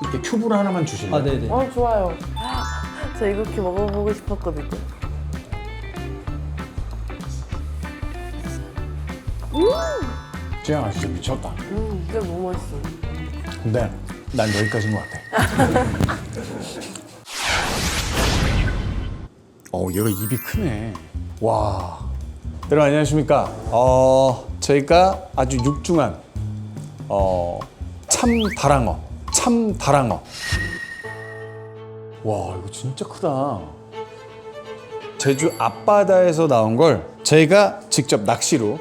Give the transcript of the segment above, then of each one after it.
이렇게 큐브를 하나만 주실래요? 아, 네네. 좋아요. 저 이렇게 먹어보고 싶었거든요. 찌양아 진짜 미쳤다. 진짜 너무 맛있어. 근데 난 여기까지인 것 같아. 얘가 입이 크네. 와. 여러분 안녕하십니까? 저희가 아주 육중한 참다랑어. 와, 이거 진짜 크다. 제주 앞바다에서 나온 걸 저희가 직접 낚시로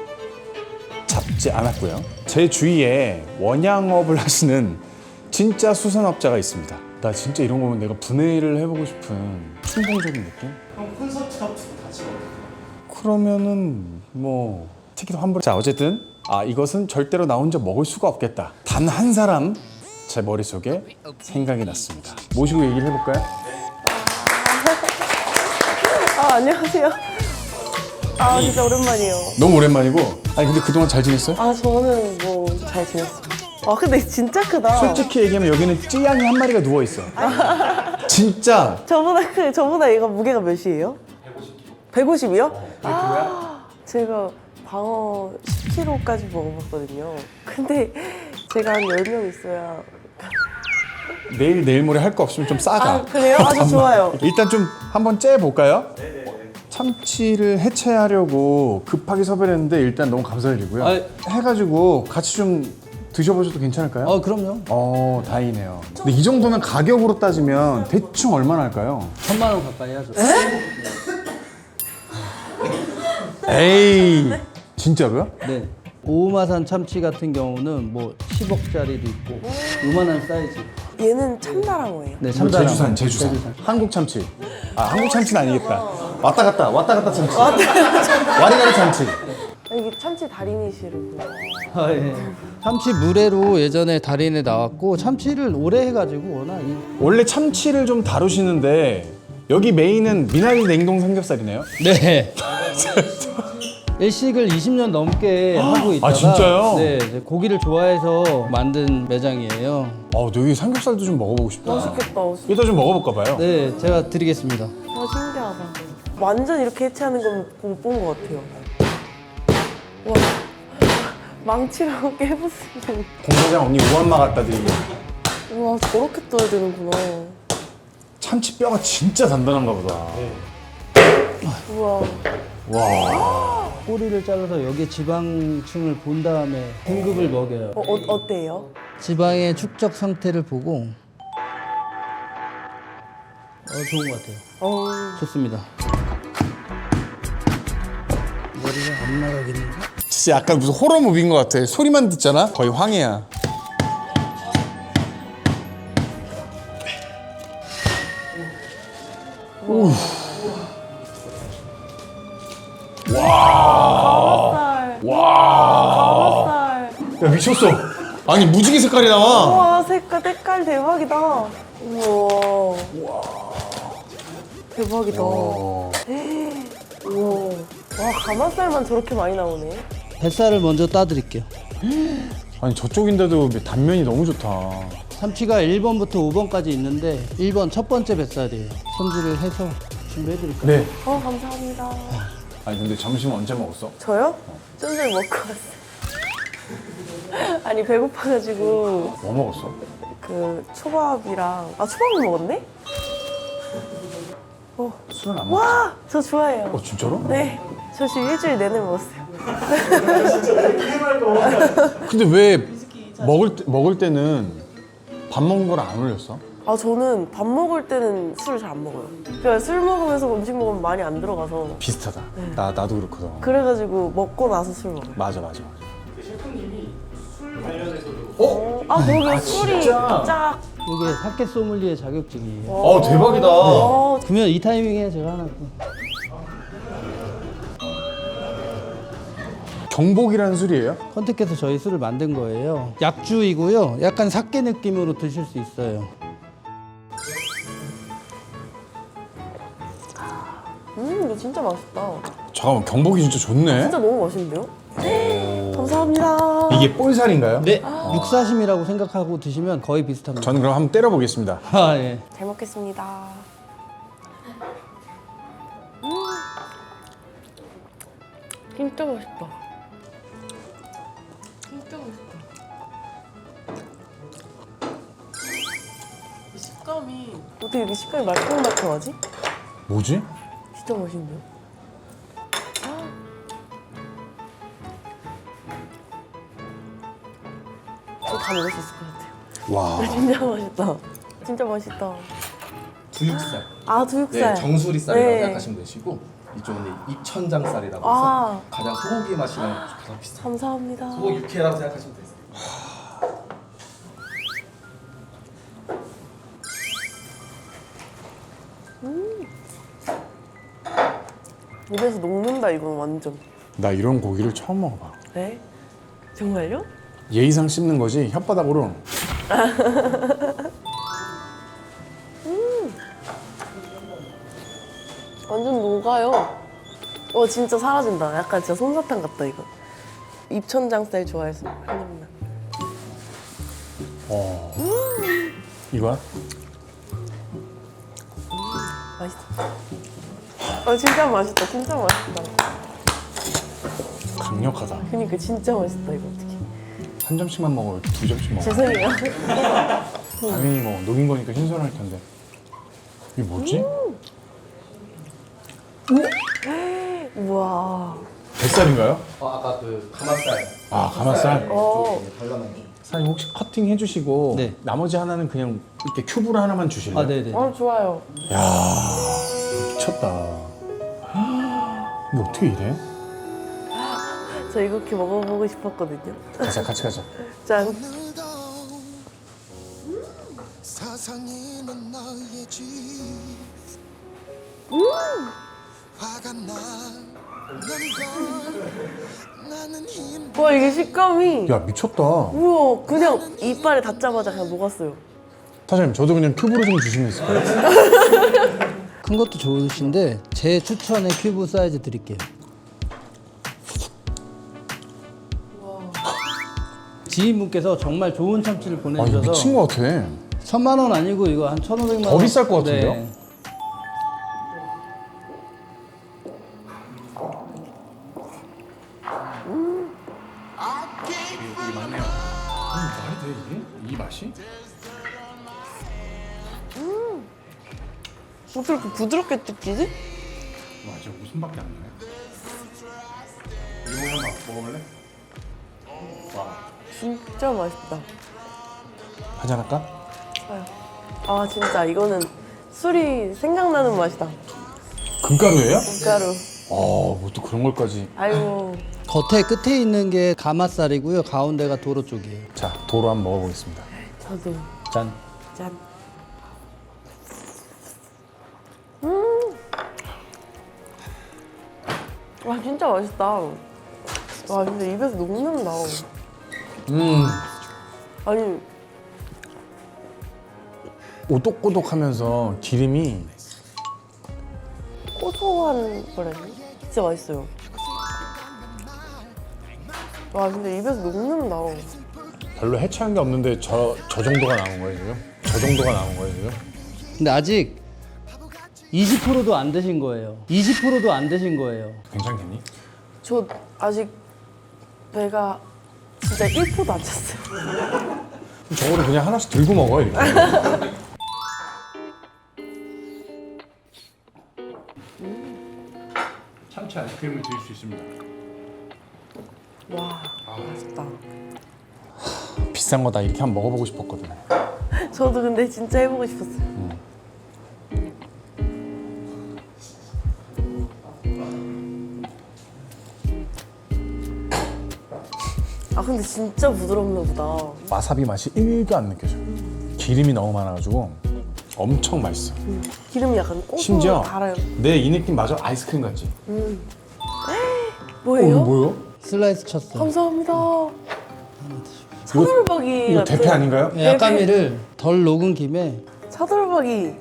잡지 않았고요. 제 주위에 원양업을 하시는 진짜 수산업자가 있습니다. 나 진짜 이런 거 보면 내가 분해를 해보고 싶은 충동적인 느낌? 콘서트 같은 거 같이 그러면은 뭐 티켓 환불. 자, 어쨌든 이것은 절대로 나 혼자 먹을 수가 없겠다. 단 한 사람 제 머릿속에 생각이 났습니다. 모시고 얘기를 해볼까요? 안녕하세요. 진짜 오랜만이에요. 너무 오랜만이고. 아니 근데 그동안 잘 지냈어요? 저는 뭐 잘 지냈어요. 근데 진짜 크다. 솔직히 얘기하면 여기는 찌양이 한 마리가 누워있어. 진짜. 저보다 얘가 무게가 몇이에요? 150이요? 제가 방어 10kg까지 먹어봤거든요. 근데 제가 한 10명 있어야. 내일 모레 할 거 없으면 좀 싸가. 그래요? 아주 좋아요. 일단 좀 한번 째볼까요? 참치를 해체하려고 급하게 섭외를 했는데 일단 너무 감사드리고요. 해가지고 같이 좀 드셔보셔도 괜찮을까요? 그럼요. 다행이네요. 근데 이 정도면 가격으로 따지면 대충 얼마나 할까요? 1000만 원 가까이 하죠. 에이, 진짜로요? 네. 오마산 참치 같은 경우는 뭐 10억짜리도 있고 요만한 사이즈. 얘는 참다랑어예요. 네, 제주산. 한국 참치. 한국 참치는 아니겠다. 왔다 갔다 참치. 와리가리 참치. 이게 참치 달인이시라고. 예. 참치 물회로 예전에 달인에 나왔고 참치를 오래 해가지고 워낙 원래 참치를 좀 다루시는데 여기 메인은 미나리 냉동 삼겹살이네요. 네. 일식을 20년 넘게 하고 있다가 진짜요? 네, 이제 고기를 좋아해서 만든 매장이에요. 여기 삼겹살도 좀 먹어보고 싶다. 맛있겠다. 이따 좀 먹어볼까 봐요. 네, 제가 드리겠습니다. 신기하다. 완전 이렇게 해체하는 건 못 본 것 같아요. 와, 망치로 깨부수는. 공사장 언니 오한마 갖다 드리고. 와, 저렇게 떠야 되는구나. 참치 뼈가 진짜 단단한가 보다. 우와. 와. 꼬리를 잘라서 여기 지방층을 본 다음에 등급을 먹여요. 어때요? 지방의 축적 상태를 보고 좋은 것 같아요. 좋습니다. 머리가 안 나가겠는데? 진짜 약간 무슨 호러 무비인 것 같아. 소리만 듣잖아? 거의 황해야. 오. 가마살. 와. 가마살. 야, 미쳤어. 아니, 무지개 색깔이 나와. 우와, 색깔 대박이다. 우와. 대박이다. 우와. 와, 가마살만 저렇게 많이 나오네. 뱃살을 먼저 따드릴게요. 아니, 저쪽인데도 단면이 너무 좋다. 참치가 1번부터 5번까지 있는데 1번 첫 번째 뱃살이에요. 손질을 해서 준비해드릴까요? 네. 감사합니다. 아니, 근데 점심 언제 먹었어? 저요? 좀 전에 먹고 왔어요. 아니, 배고파가지고 뭐 먹었어? 그 초밥이랑 초밥을 먹었네? 술은 안 먹었어. 와, 저 좋아해요. 진짜로? 네, 저 지금 일주일 내내 먹었어요. 근데 왜 먹을 때는 밥 먹는 거랑 안 어울렸어? 저는 밥 먹을 때는 술을 잘 안 먹어요. 그러니까 술 먹으면서 음식 먹으면 많이 안 들어가서. 비슷하다. 나도 그렇거든. 그래가지고 먹고 나서 술 먹어요. 맞아. 거기 술이 쫙. 이게 사케 소믈리에 자격증이에요. 대박이다. 그러면 이 타이밍에 제가 하나 경복이라는 술이에요? 컨택해서 저희 술을 만든 거예요. 약주이고요. 약간 사케 느낌으로 드실 수 있어요. 이거 진짜 맛있다. 잠깐만 경복이 진짜 좋네. 진짜 너무 맛있는데요? 감사합니다. 이게 볼살인가요? 네. 육사심이라고 생각하고 드시면 거의 비슷합니다. 저는 그럼 한번 때려보겠습니다. 아 예. 잘 먹겠습니다. 진짜 맛있다. 진짜 맛있다. 이 식감이 어떻게 이렇게 식감이 말캉말캉하지? 뭐지? 진짜 맛있는데요? 저 다 먹을 수 있을 것 같아요. 와. 진짜 맛있다. 진짜 맛있다. 두육살. 아, 두육살. 네, 정수리살이라고 네. 생각하시면 되시고 이쪽은 입천장살이라고 아. 해서 가장 소고기 맛이랑 가장 비슷한 감사합니다. 소고기 육회라고 생각하시면 되세요. 입에서 녹는다, 이건 완전. 나 이런 고기를 처음 먹어봐. 네? 정말요? 예의상 씹는 거지 혓바닥으로. 완전 녹아요. 진짜 사라진다. 약간 진짜 솜사탕 같다, 이거. 입천장살 좋아해서 생각나. 이거야? 맛있어. 진짜 맛있다. 진짜 맛있다. 강력하다. 그니까 진짜 맛있다, 이거 어떡해. 한 점씩만 먹어. 이렇게 두 점씩 먹어. 죄송해요. 당연히 뭐 녹인 거니까 신선할 텐데. 이게 뭐지? 우와. 뱃살인가요? 아까 그 가마살. 아 가마살. 발라놓은 사장님 혹시 커팅 해주시고 네. 나머지 하나는 그냥 이렇게 큐브로 하나만 주실래요? 아 네네. 좋아요. 야 미쳤다. 이거 어떻게 이래? 저 이렇게 먹어보고 싶었거든요. 가자 같이 가자. 짠. 사상이는 너의 집 화가 나는 걸 나는 힘 와, 이게 식감이. 야 미쳤다. 우와, 그냥 이빨에 닿자마자 그냥 녹았어요. 사장님 저도 그냥 큐브로 좀 주시면 있을까요? 큰 것도 좋으신데 제 추천의 큐브 사이즈 드릴게요. 지인분께서 정말 좋은 참치를 아 이거 보내주셔서 미친 거 같아. 1,000만 원 아니고 이거 한 1,500만 원. 더 비쌀 것 같은데요? 네. 말이 돼 이게? 이 맛이? 어떻게 이렇게 부드럽게 뜯기지? 와 진짜 웃음밖에 안 나네. 이거 한번 먹어볼래? 와. 진짜 맛있다. 한잔 할까? 아, 진짜 이거는 술이 생각나는 맛이다. 금가루예요? 가루. 뭐 또 그런 걸까지. 아이고. 겉에 끝에 있는 게 가마살이고요. 가운데가 도로 쪽이에요. 자 도로 한번 먹어보겠습니다. 저도. 짠. 짠. 와, 진짜 맛있다. 와, 진짜 입에서 녹는다. 아니, 오독오독하면서 기름이 고소한 거라니? 진짜 맛있어요. 와, 근데 입에서 녹는다. 별로 해치한 게 없는데 저 정도가 나온 거예요 지금? 저 정도가 나온 거예요 지금? 근데 아직 20%도 안 되신 거예요. 20%도 안 되신 거예요. 괜찮겠니? 저 아직 배가 진짜 1%도 안 찼어요. 저거를 그냥 하나씩 들고 먹어 이렇게. 참치 아이스크림을 드실 수 있습니다. 와, 맛있다. 비싼 거 나 이렇게 한번 먹어보고 싶었거든. 저도 근데 진짜 해보고 싶었어요. 아, 근데 진짜 부드럽나 보다. 와사비 맛이 1도 안 느껴져. 기름이 너무 많아가지고 엄청 맛있어. 기름이 약간 심지어 고소하고 달아요. 내 이 느낌 마저 아이스크림 같지? 뭐예요? 이거 뭐예요? 슬라이스 쳤어요. 감사합니다. 차돌박이 이거 같은. 대패 아닌가요? 네, 약간미를 덜 녹은 김에 차돌박이.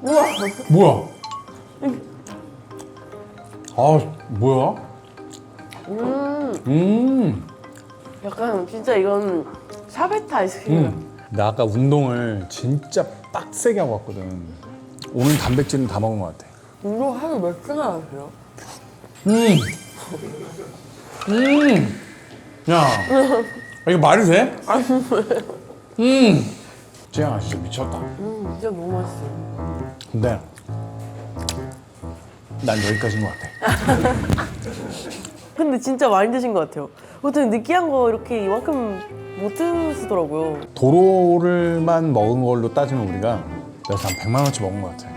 우와. 뭐야? 뭐야? 약간 진짜 이건 샤베트 아이스크림이야. 나 아까 운동을 진짜 빡세게 하고 왔거든. 오늘 단백질은 다 먹은 것 같아. 운동 하루 몇 시간 하세요? 야, 이거 말이 돼? 찌양아 진짜 미쳤다. 진짜 너무 맛있어요. 근데 난 여기까지인 것 같아. 근데 진짜 많이 드신 것 같아요. 보통 느끼한 거 이렇게 이만큼 못 드시더라고요. 도로를만 먹은 걸로 따지면 우리가 여기서 한 100만 원치 먹은 것 같아.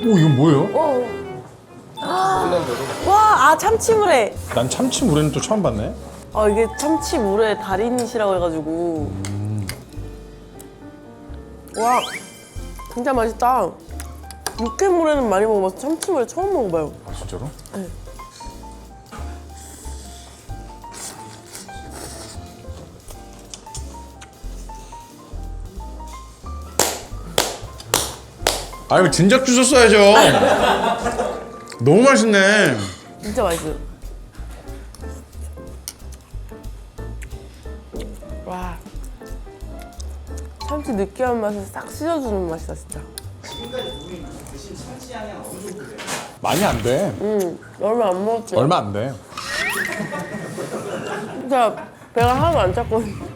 오, 이건 뭐예요? 와, 참치물회. 난 참치물회는 또 처음 봤네. 이게 참치물회 달인이시라고 해가지고. 와, 진짜 맛있다. 육회물회는 많이 먹어봐서 참치물회 처음 먹어봐요. 아, 진짜로? 네. 아, 이거 진작 주셨어야죠. 너무 맛있네. 진짜 맛있어요. 와, 참치 느끼한 맛을 싹 씻어주는 맛이다 진짜. 많이 안 돼. 얼마 안 먹었지? 얼마 안 돼. 진짜 배가 하나도 안 찼거든요.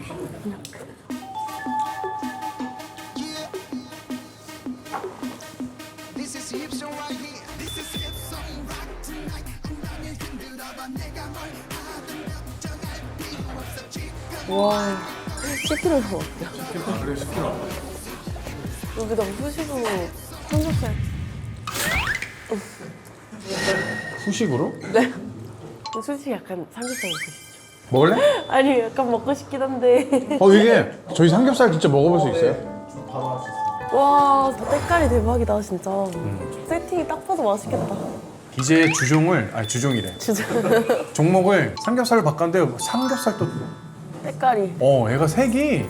This is hip song right here. This is hip song rock tonight. 공간을 흔들어봐 내가 뭘 하든 걱정할 필요 없어 지금. 와, 10kg 먹었어요. 그래, 시켜. 여기다 후식으로 삼겹살. 후식으로? 네. 솔직히 약간 삼겹살 먹고 싶죠. 먹을래? 아니, 약간 먹고 싶긴 한데. 이게 저희 삼겹살 진짜 먹어볼 수 있어요? 바로 할 수 있어요. 와, 색깔이 대박이다 진짜. 세팅이 딱 봐도 맛있겠다. 이제 주종이래. 진짜. 종목을 삼겹살로 바꿨는데 삼겹살 또 색깔이 애가 색이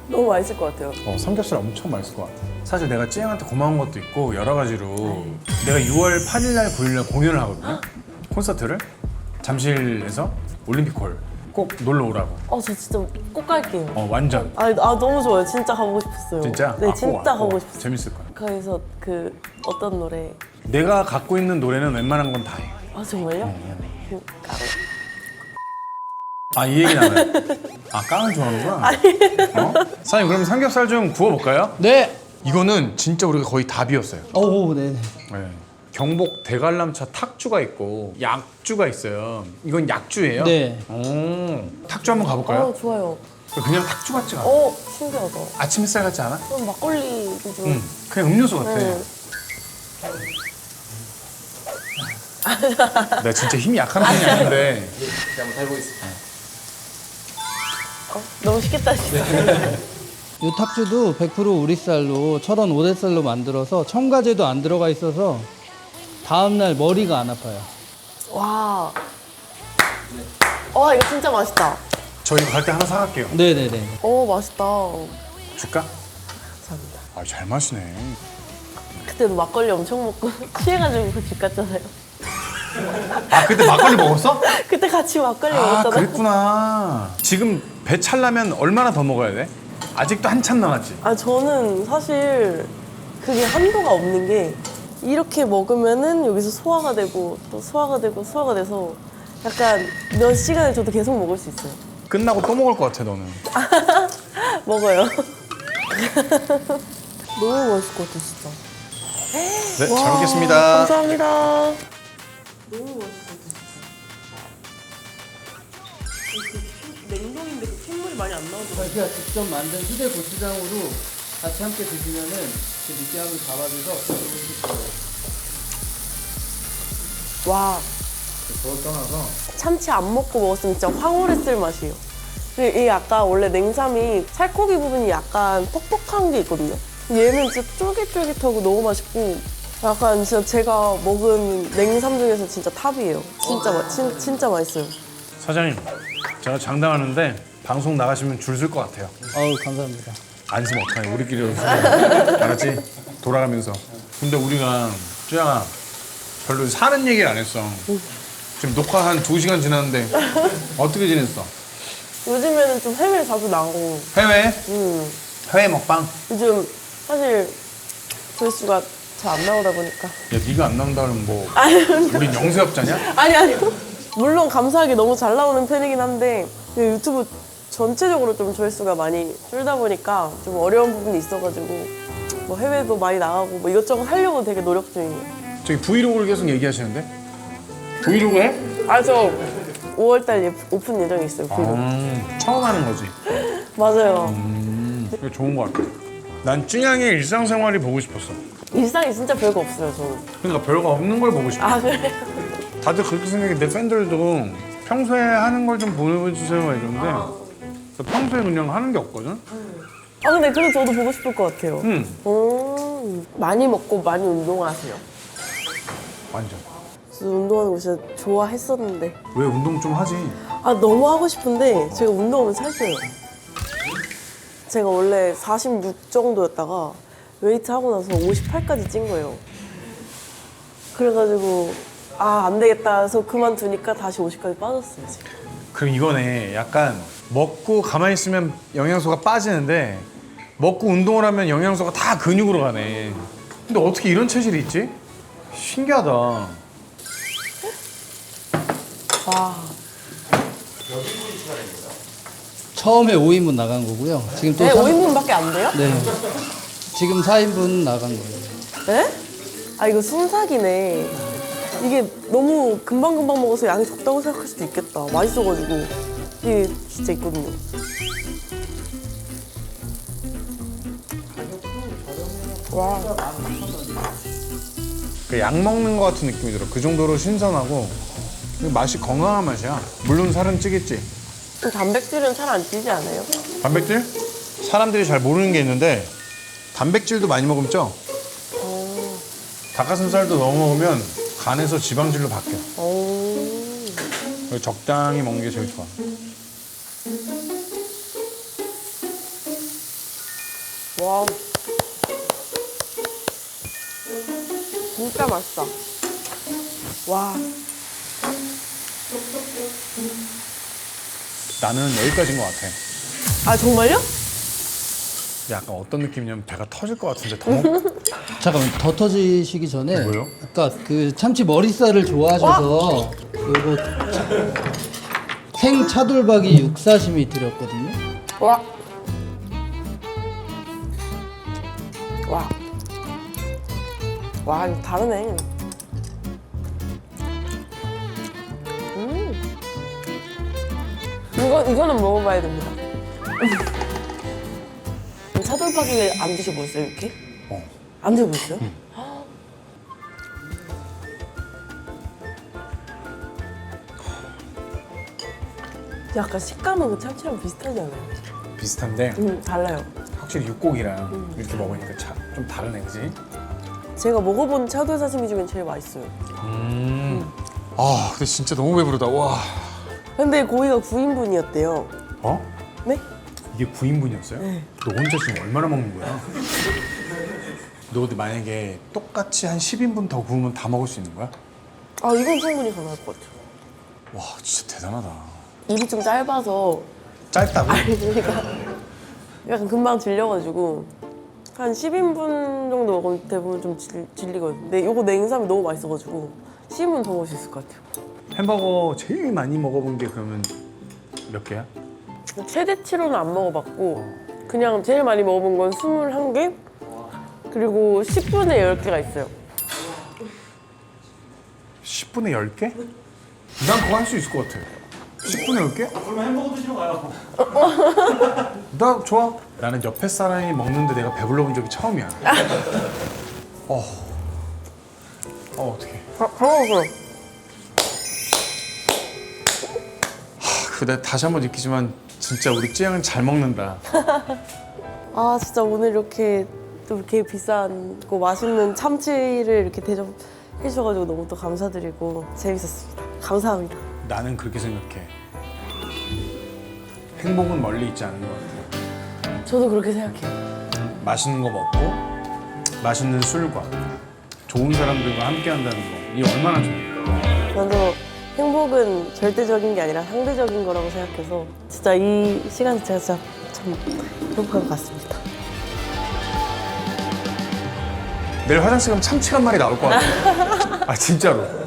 너무 맛있을 것 같아요. 삼겹살 엄청 맛있을 것 같아. 사실 내가 찌양한테 고마운 것도 있고 여러 가지로 내가 6월 8일 날 9일 날 공연을 하거든요. 콘서트를 잠실에서 올림픽홀 꼭 놀러 오라고. 저 진짜 꼭 갈게요. 완전. 너무 좋아요. 진짜 가보고 싶었어요. 진짜? 네, 꼭 진짜 와, 가보고 꼭. 싶었어요. 재밌을 거야. 거기서 어떤 노래? 내가 갖고 있는 노래는 웬만한 건 다 해. 정말요? 그 이 얘기 나와요. 깡을 좋아하는구나. 사장님 그럼 삼겹살 좀 구워볼까요? 네. 이거는 진짜 우리가 거의 다 비웠어요. 오, 네. 네. 경복 대관람차 탁주가 있고 약주가 있어요. 이건 약주예요? 네. 탁주 한번 가볼까요? 좋아요. 그냥 탁주 같지 않아? 신기하다. 아침 햇살 같지 않아? 그럼 막걸리도 좀. 그냥 음료수 같아. 네. 내가 진짜 힘이 약한 편이 아닌데 제가 한번 해보겠습니다. 너무 쉽겠다 진짜. 이 탁주도 100% 우리 쌀로 철원 오대쌀로 만들어서 첨가제도 안 들어가 있어서 다음날 머리가 안 아파요. 와. 이거 진짜 맛있다. 저 이거 갈 때 하나 사갈게요. 네네네. 맛있다. 줄까? 감사합니다. 잘 마시네. 그때도 막걸리 엄청 먹고 취해가지고 집 갔잖아요. 그때 막걸리 먹었어? 그때 같이 막걸리 먹었잖아요. 그랬구나. 지금 배 찰려면 얼마나 더 먹어야 돼? 아직도 한참 남았지? 저는 사실 그게 한도가 없는 게 이렇게 먹으면은 여기서 소화가 되고 또 소화가 되고 소화가 돼서 약간 몇 시간을 저도 계속 먹을 수 있어요. 끝나고 또 먹을 것 같아 너는. 먹어요. 너무 맛있을 것 같아 진짜. 네, 잘 먹겠습니다. 감사합니다. 너무 맛있을 것 같아 진짜. 냉동인데 그 핏물이 많이 안 나오더라고요. 제가 직접 만든 수제 고추장으로 같이 함께 드시면은 그 느끼함을 잡아줘서 와. 그걸 떠나서 참치 안 먹고 먹었으면 진짜 황홀했을 맛이에요. 그리고 이게 약간 원래 냉삼이 살코기 부분이 약간 퍽퍽한 게 있거든요. 얘는 진짜 쫄깃쫄깃하고 너무 맛있고 약간 진짜 제가 먹은 냉삼 중에서 진짜 탑이에요. 진짜 맛있어요. 사장님 제가 장담하는데 방송 나가시면 줄 쓸 것 같아요. 감사합니다. 안 쓰면 어떡하냐 우리끼리 알았지? 돌아가면서. 근데 우리가 쯔양아 별로 사는 얘기를 안 했어. 지금 녹화 한 2시간 지났는데 어떻게 지냈어? 요즘에는 좀 해외 자주 나가고 해외? 해외 먹방? 요즘 사실 조회수가 잘 안 나오다 보니까 야, 네가 안 나온다면 뭐 우린 영세업자냐? 아니요. 물론 감사하게 너무 잘 나오는 편이긴 한데 그 유튜브 전체적으로 좀 조회수가 많이 줄다 보니까 좀 어려운 부분이 있어가지고 뭐 해외도 많이 나가고 뭐 이것저것 하려고 되게 노력 중이에요. 저기 브이로그를 계속 얘기하시는데? 브이로그 해? 아 저 5월달 오픈 예정이 있어요. 브이로그. 처음 하는 거지. 맞아요. 이거 좋은 거 같아. 난 찐양의 일상생활이 보고 싶었어. 일상이 진짜 별거 없어요 저는. 그러니까 별거 없는 걸 보고 싶어. 아 그래? 다들 그렇게 생각해. 내 팬들도 평소에 하는 걸 좀 보여주세요 이러는데 평소에 그냥 하는 게 없거든? 아 근데 그래도 저도 보고 싶을 것 같아요. 많이 먹고 많이 운동하세요. 완전. 저도 운동하는 거 진짜 좋아했었는데 왜 운동 좀 하지? 아 너무 하고 싶은데 제가 운동하면 살쪄요. 제가 원래 46 정도였다가 웨이트 하고 나서 58까지 찐 거예요. 그래가지고 아 안 되겠다 해서 그만두니까 다시 50까지 빠졌어요 지금. 그럼 이거네. 약간 먹고 가만히 있으면 영양소가 빠지는데 먹고 운동을 하면 영양소가 다 근육으로 가네. 근데 어떻게 이런 체질이 있지? 신기하다. 와 처음에 5인분 나간 거고요. 지금 또 네, 삼- 5인분밖에 안 돼요? 네. 지금 4인분 나간 거예요. 네? 아 이거 순삭이네. 이게 너무 금방금방 먹어서 양이 적다고 생각할 수도 있겠다. 맛있어가지고 이게 진짜 있거든요. 와 그 약 먹는 것 같은 느낌이 들어. 그 정도로 신선하고 그리고 맛이 건강한 맛이야. 물론 살은 찌겠지. 단백질은 잘 안 찌지 않아요? 단백질? 사람들이 잘 모르는 게 있는데 단백질도 많이 먹으면 쪄. 닭가슴살도 너무 먹으면 간에서 지방질로 바뀌어. 그래서 적당히 먹는 게 제일 좋아. 와 진짜 맛있다. 와 나는 여기까지인 것 같아. 아 정말요? 약간 어떤 느낌이냐면 배가 터질 것 같은데 더 먹... 잠깐만 더 터지시기 전에 뭐요? 아까 그 참치 머리살을 좋아하셔서 요거 생 차돌박이 육사시미 드렸거든요. 와. 와. 와, 이거 다르네. 이거는 먹어봐야 됩니다. 차돌박이를 안 드셔보셨어요, 이렇게? 어. 안 드셔보셨어요? 약간 식감은 그 참치랑 비슷하지 않아요? 비슷한데 달라요. 확실히 육고기랑 이렇게 먹으니까 좀 다르네, 그지? 제가 먹어본 차돌 사시미 중엔 제일 맛있어요. 아, 근데 진짜 너무 배부르다. 와. 근데 고기가 9인분이었대요. 어? 네? 이게 9인분이었어요? 너 혼자 지금 얼마나 먹는 거야? 너 근데 만약에 똑같이 한 10인분 더 구우면 다 먹을 수 있는 거야? 아, 이건 충분히 가능할 것 같아요. 와, 진짜 대단하다. 입이 좀 짧아서 짧다고? 그러니까 약간 금방 질려가지고 한 10인분 정도 먹으면 대부분 좀 질리거든요. 근데 이거 냉삼이 너무 맛있어가지고 10인분 더 먹을 수 있을 것 같아요. 햄버거 제일 많이 먹어본 게 그러면 몇 개야? 최대치로는 안 먹어봤고 그냥 제일 많이 먹어본 건 21개 그리고 10분에 10개가 있어요. 10분에 10개? 난 그거 할 수 있을 것 같아. 10분에 10개? 그러면 햄버거 드시러 가요. 나 좋아. 나는 옆에 사람이 먹는데 내가 배불러 본 적이 처음이야. 어떡해. 다 먹었어요. 근데 다시 한번 느끼지만 진짜 우리 찌양은 잘 먹는다. 아 진짜 오늘 이렇게 또 이렇게 비싼 거 맛있는 참치를 이렇게 대접해 주셔가지고 너무 또 감사드리고 재밌었습니다. 감사합니다. 나는 그렇게 생각해. 행복은 멀리 있지 않은 것 같아. 저도 그렇게 생각해요. 맛있는 거 먹고 맛있는 술과 좋은 사람들과 함께 한다는 거. 이 얼마나 좋을까. 저도 행복은 절대적인 게 아니라 상대적인 거라고 생각해서 진짜 이 시간 자체가 진짜 참 행복한 것 같습니다. 내일 화장실 가면 참치가 한 마리 나올 것 같아. 아 진짜로.